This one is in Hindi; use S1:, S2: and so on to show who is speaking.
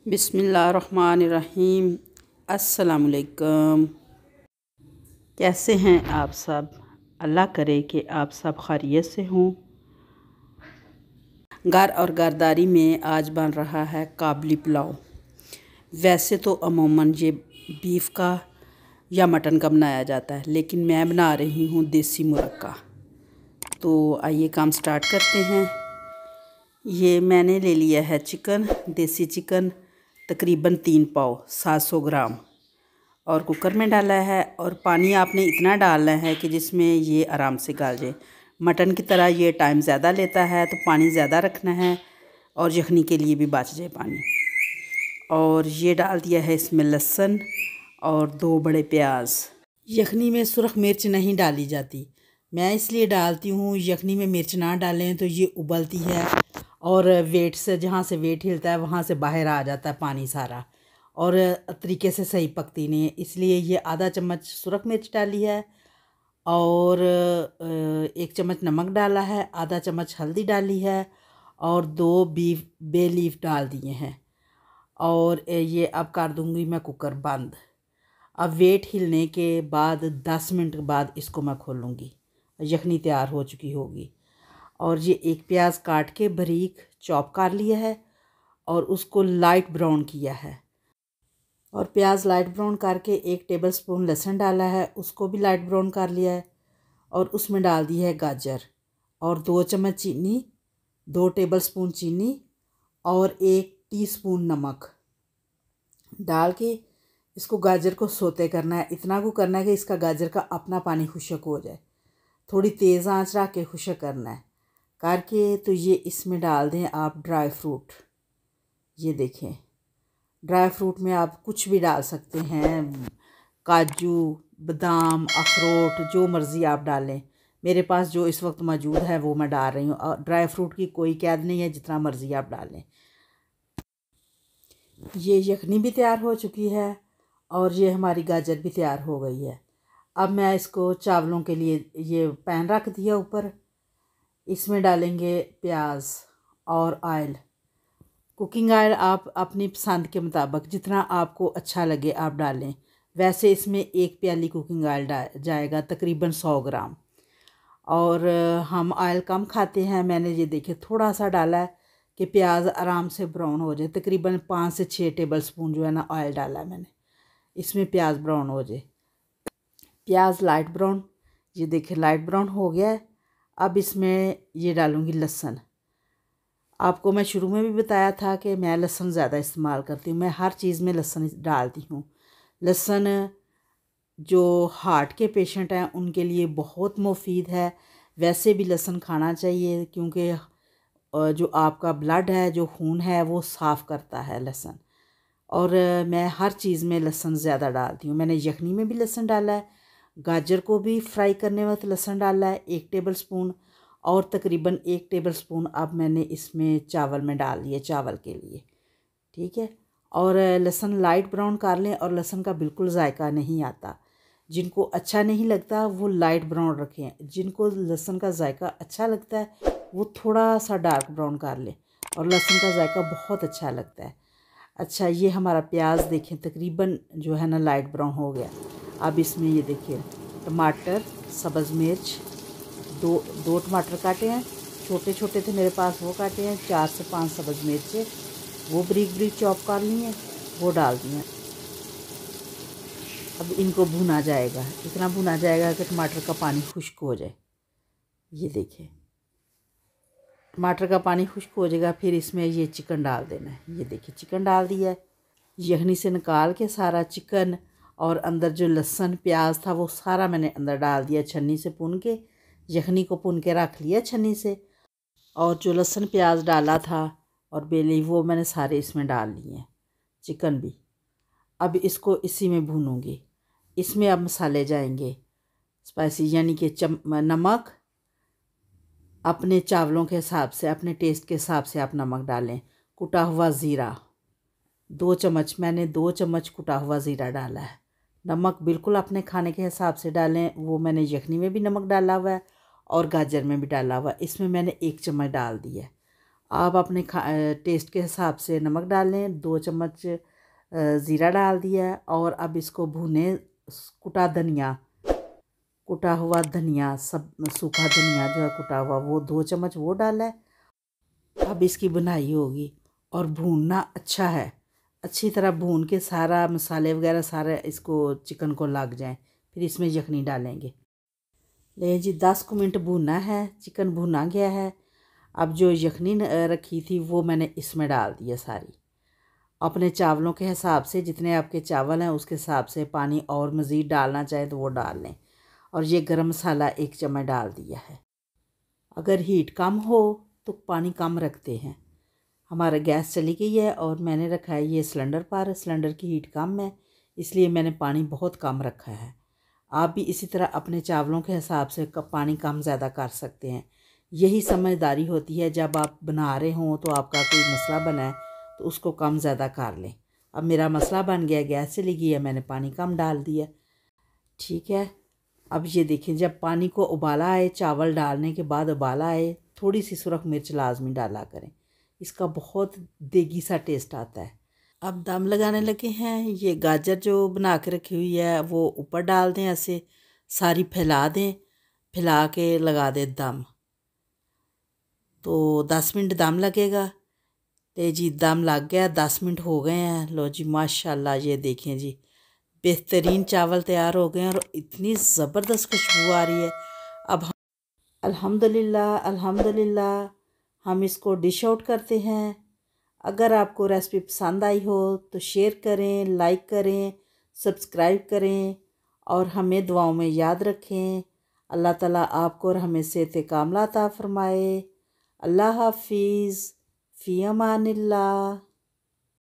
S1: बिस्मिल्लाहिर्रहमानिर्रहीम। अस्सलामुअलैकुम। कैसे हैं आप सब? अल्लाह करे कि आप सब खैरियत से हों। घर और घरदारी में आज बन रहा है काबली पुलाव। वैसे तो अमूमन ये बीफ का या मटन का बनाया जाता है, लेकिन मैं बना रही हूँ देसी मुर्ग का। तो आइए काम स्टार्ट करते हैं। ये मैंने ले लिया है चिकन, देसी चिकन, तकरीबन 3 पाव 700 ग्राम, और कुकर में डाला है। और पानी आपने इतना डालना है कि जिसमें ये आराम से गल जाए। मटन की तरह ये टाइम ज़्यादा लेता है, तो पानी ज़्यादा रखना है और यखनी के लिए भी बच जाए पानी। और ये डाल दिया है इसमें लहसुन और 2 बड़े प्याज। यखनी में सुरख मिर्च नहीं डाली जाती, मैं इसलिए डालती हूँ। यखनी में मिर्च ना डालें तो ये उबलती है और वेट से, जहाँ से वेट हिलता है वहाँ से बाहर आ जाता है पानी सारा, और तरीके से सही पकती नहीं है। इसलिए ये आधा चम्मच सुरख मिर्च डाली है और 1 चम्मच नमक डाला है, आधा चम्मच हल्दी डाली है और 2 बे लीफ डाल दिए हैं। और ये अब कर दूँगी मैं कुकर बंद। अब वेट हिलने के बाद 10 मिनट के बाद इसको मैं खोलूँगी। यखनी तैयार हो चुकी होगी। और ये 1 प्याज काट के बारीक चॉप कर लिया है और उसको लाइट ब्राउन किया है। और प्याज लाइट ब्राउन करके 1 टेबलस्पून लहसुन डाला है, उसको भी लाइट ब्राउन कर लिया है। और उसमें डाल दी है गाजर और 2 चम्मच चीनी, 2 टेबलस्पून चीनी और 1 टीस्पून नमक डाल के इसको गाजर को सोते करना है। इतना को करना है कि इसका गाजर का अपना पानी खुश्क हो जाए। थोड़ी तेज़ आंच रख के खुश्क करना है करके। तो ये इसमें डाल दें आप ड्राई फ्रूट। ये देखें, ड्राई फ्रूट में आप कुछ भी डाल सकते हैं, काजू, बादाम, अखरोट, जो मर्ज़ी आप डालें। मेरे पास जो इस वक्त मौजूद है वो मैं डाल रही हूँ। और ड्राई फ्रूट की कोई कैद नहीं है, जितना मर्ज़ी आप डालें। ये यखनी भी तैयार हो चुकी है और ये हमारी गाजर भी तैयार हो गई है। अब मैं इसको चावलों के लिए ये पैन रख दिया ऊपर। इसमें डालेंगे प्याज और ऑयल। कुकिंग ऑयल आप अपनी पसंद के मुताबिक जितना आपको अच्छा लगे आप डालें। वैसे इसमें 1 प्याली कुकिंग ऑयल जाएगा, तकरीबन 100 ग्राम। और हम ऑयल कम खाते हैं, मैंने ये देखे थोड़ा सा डाला है कि प्याज आराम से ब्राउन हो जाए। तकरीबन 5 से 6 टेबलस्पून जो है ना ऑयल डाला है मैंने, इसमें प्याज ब्राउन हो जाए। प्याज लाइट ब्राउन, ये देखिए लाइट ब्राउन हो गया है। अब इसमें ये डालूँगी लहसुन। आपको मैं शुरू में भी बताया था कि मैं लहसुन ज़्यादा इस्तेमाल करती हूँ, मैं हर चीज़ में लहसुन डालती हूँ। लहसुन जो हार्ट के पेशेंट हैं उनके लिए बहुत मुफीद है। वैसे भी लहसुन खाना चाहिए, क्योंकि जो आपका ब्लड है, जो खून है, वो साफ़ करता है लहसुन। और मैं हर चीज़ में लहसुन ज़्यादा डालती हूँ। मैंने यखनी में भी लहसुन डाला है, गाजर को भी फ्राई करने वक्त लहसुन डाला है 1 टेबलस्पून, और तकरीबन 1 टेबलस्पून अब मैंने इसमें चावल में डाल दिए चावल के लिए। ठीक है। और लहसुन लाइट ब्राउन कर लें, और लहसुन का बिल्कुल जायका नहीं आता। जिनको अच्छा नहीं लगता वो लाइट ब्राउन रखें, जिनको लहसुन का जायका अच्छा लगता है वो थोड़ा सा डार्क ब्राउन कर लें, और लहसुन का जायका बहुत अच्छा लगता है। अच्छा, ये हमारा प्याज देखें तकरीबन जो है ना लाइट ब्राउन हो गया। अब इसमें ये देखिए टमाटर, सब्ज़ मिर्च, दो टमाटर काटे हैं, छोटे छोटे थे मेरे पास, वो काटे हैं। 4 से 5 सब्ज़ मिर्चें, वो बारीक बारीक चॉप कर ली हैं, वो डाल दी हैं। अब इनको भुना जाएगा, इतना भुना जाएगा कि टमाटर का पानी खुश्क हो जाए। ये देखिए टमाटर का पानी खुश्क हो जाएगा, फिर इसमें ये चिकन डाल देना है। ये देखिए चिकन डाल दिया है। यखनी से निकाल के सारा चिकन और अंदर जो लहसुन प्याज था वो सारा मैंने अंदर डाल दिया, छन्नी से भून के। यखनी को भून के रख लिया छन्नी से, और जो लहसुन प्याज डाला था और बेली वो मैंने सारे इसमें डाल लिए हैं, चिकन भी। अब इसको इसी में भूनूंगी। इसमें अब मसाले जाएंगे स्पाइसी, यानी कि नमक अपने चावलों के हिसाब से, अपने टेस्ट के हिसाब से आप नमक डालें। कुटा हुआ ज़ीरा 2 चम्मच, मैंने 2 चम्मच कुटा हुआ ज़ीरा डाला है। नमक बिल्कुल अपने खाने के हिसाब से डालें, वो मैंने यखनी में भी नमक डाला हुआ है और गाजर में भी डाला हुआ है। इसमें मैंने 1 चम्मच डाल दिया है। आप अपने टेस्ट के हिसाब से नमक डाल लें। 2 चम्मच ज़ीरा डाल दिया है और अब इसको भुने। कुटा हुआ धनिया, सब सूखा धनिया जो है कुटा हुआ, वो 2 चम्मच वो डाला है। अब इसकी बुनाई होगी और भूनना अच्छा है, अच्छी तरह भून के सारा मसाले वगैरह सारा इसको चिकन को लग जाए, फिर इसमें यखनी डालेंगे। ले जी 10 मिनट भूनना है, चिकन भुना गया है। अब जो यखनी रखी थी वो मैंने इसमें डाल दी है सारी। अपने चावलों के हिसाब से, जितने आपके चावल हैं उसके हिसाब से पानी और मज़ीद डालना चाहे तो वो डाल लें। और ये गरम मसाला 1 चम्मच डाल दिया है। अगर हीट कम हो तो पानी कम रखते हैं। हमारा गैस चली गई है और मैंने रखा है ये सिलेंडर पर। सिलेंडर की हीट कम है इसलिए मैंने पानी बहुत कम रखा है। आप भी इसी तरह अपने चावलों के हिसाब से पानी कम ज़्यादा कर सकते हैं। यही समझदारी होती है, जब आप बना रहे हों तो आपका कोई मसला बना है तो उसको कम ज़्यादा कर लें। अब मेरा मसला बन गया, गैस चली गई है, मैंने पानी कम डाल दिया। ठीक है, अब ये देखें, जब पानी को उबाला आए, चावल डालने के बाद उबाला आए, थोड़ी सी सुरख मिर्च लाजमी डाला करें, इसका बहुत देगी सा टेस्ट आता है। अब दम लगाने लगे हैं। ये गाजर जो बना के रखी हुई है वो ऊपर डाल दें, ऐसे सारी फैला दें, फैला के लगा दें दम। तो 10 मिनट दम लगेगा। तो जी दम लग गया, 10 मिनट हो गए हैं। लो जी माशाल्लाह, ये देखें जी बेहतरीन चावल तैयार हो गए हैं और इतनी ज़बरदस्त खुशबू आ रही है। अब अल्हम्दुलिल्लाह अल्हम्दुलिल्लाह हम इसको डिश आउट करते हैं। अगर आपको रेसिपी पसंद आई हो तो शेयर करें, लाइक करें, सब्सक्राइब करें और हमें दुआओं में याद रखें। अल्लाह ताला आपको और हमें सेहत कामला अता फरमाए। अल्लाह हाफिज़, फ़ी अमानिल्लाह।